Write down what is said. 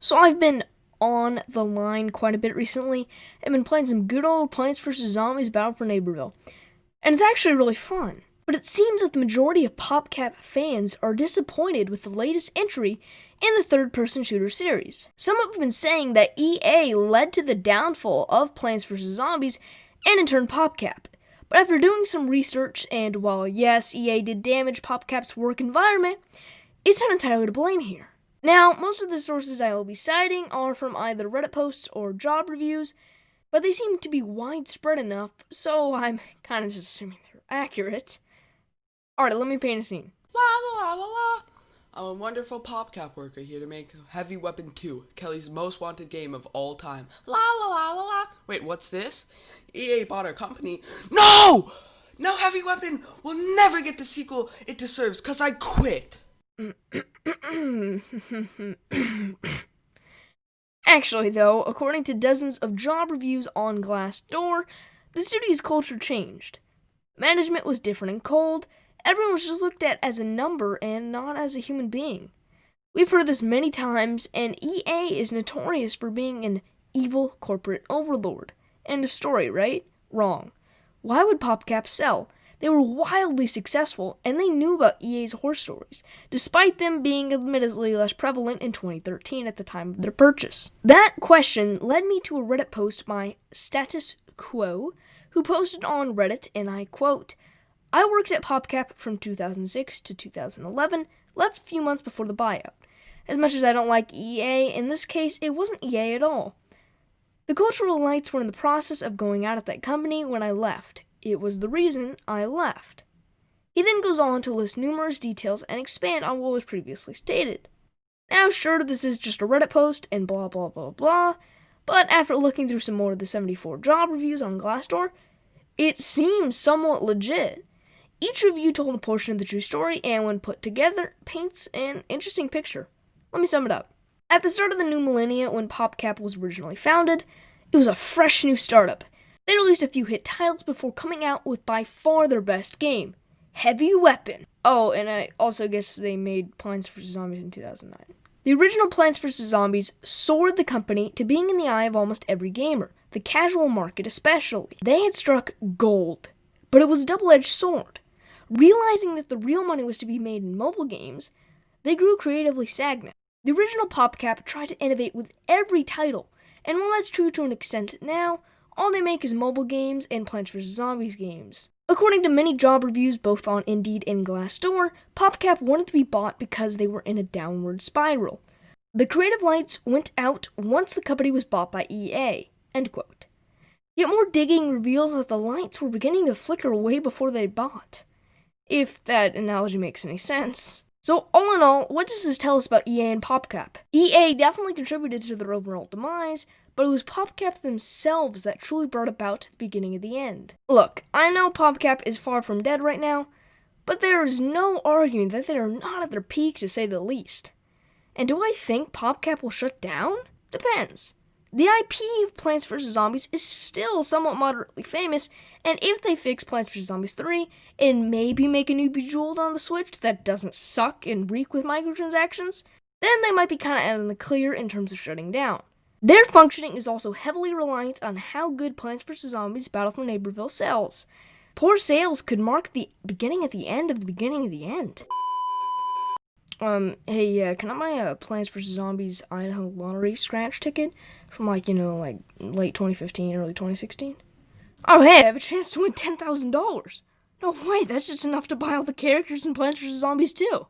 So I've been on the line quite a bit recently. I've been playing some good old Plants vs. Zombies Battle for Neighborville. And it's actually really fun. But it seems that the majority of PopCap fans are disappointed with the latest entry in the third-person shooter series. Some have been saying that EA led to the downfall of Plants vs. Zombies and in turn PopCap. But after doing some research, and while yes, EA did damage PopCap's work environment, it's not entirely to blame here. Now, most of the sources I will be citing are from either Reddit posts or job reviews, but they seem to be widespread enough, so I'm kind of just assuming they're accurate. Alright, let me paint a scene. La la la la la. I'm a wonderful PopCap worker here to make Heavy Weapon 2, Kelly's most wanted game of all time. La la la la la. Wait, what's this? EA bought our company. No! Now Heavy Weapon will never get the sequel it deserves, cause I quit. Actually, though, according to dozens of job reviews on Glassdoor, the studio's culture changed. Management was different and cold. Everyone was just looked at as a number and not as a human being. We've heard this many times, and EA is notorious for being an evil corporate overlord. End of story, right? Wrong. Why would PopCap sell? They were wildly successful, and they knew about EA's horror stories, despite them being admittedly less prevalent in 2013 at the time of their purchase. That question led me to a Reddit post by Status Quo, who posted on Reddit, and I quote, "I worked at PopCap from 2006 to 2011, left a few months before the buyout. As much as I don't like EA, in this case, it wasn't EA at all. The cultural lights were in the process of going out at that company when I left. It was the reason I left." He then goes on to list numerous details and expand on what was previously stated. Now, sure, this is just a Reddit post and blah blah blah blah, but after looking through some more of the 74 job reviews on Glassdoor, it seems somewhat legit. Each review told a portion of the true story, and when put together, paints an interesting picture. Let me sum it up. At the start of the new millennia, when PopCap was originally founded, it was a fresh new startup. They released a few hit titles before coming out with by far their best game, Heavy Weapon. Oh, and I also guess they made Plants vs. Zombies in 2009. The original Plants vs. Zombies soared the company to being in the eye of almost every gamer, the casual market especially. They had struck gold, but it was a double-edged sword. Realizing that the real money was to be made in mobile games, they grew creatively stagnant. The original PopCap tried to innovate with every title, and while that's true to an extent now, all they make is mobile games and Plants vs. Zombies games. According to many job reviews, both on Indeed and Glassdoor, PopCap wanted to be bought because they were in a downward spiral. The creative lights went out once the company was bought by EA. End quote. Yet more digging reveals that the lights were beginning to flicker way before they bought. If that analogy makes any sense. So, all in all, what does this tell us about EA and PopCap? EA definitely contributed to their overall demise, but it was PopCap themselves that truly brought about the beginning of the end. Look, I know PopCap is far from dead right now, but there is no arguing that they are not at their peak, to say the least. And do I think PopCap will shut down? Depends. The IP of Plants vs. Zombies is still somewhat moderately famous, and if they fix Plants vs. Zombies 3 and maybe make a new Bejeweled on the Switch that doesn't suck and reek with microtransactions, then they might be kind of out in the clear in terms of shutting down. Their functioning is also heavily reliant on how good Plants vs. Zombies Battle for Neighborville sells. Poor sales could mark the beginning at the end of the beginning of the end. Hey, can I buy a Plants vs. Zombies Idaho lottery scratch ticket from late 2015, early 2016? Oh, hey, I have a chance to win $10,000. No way, that's just enough to buy all the characters in Plants vs. Zombies 2.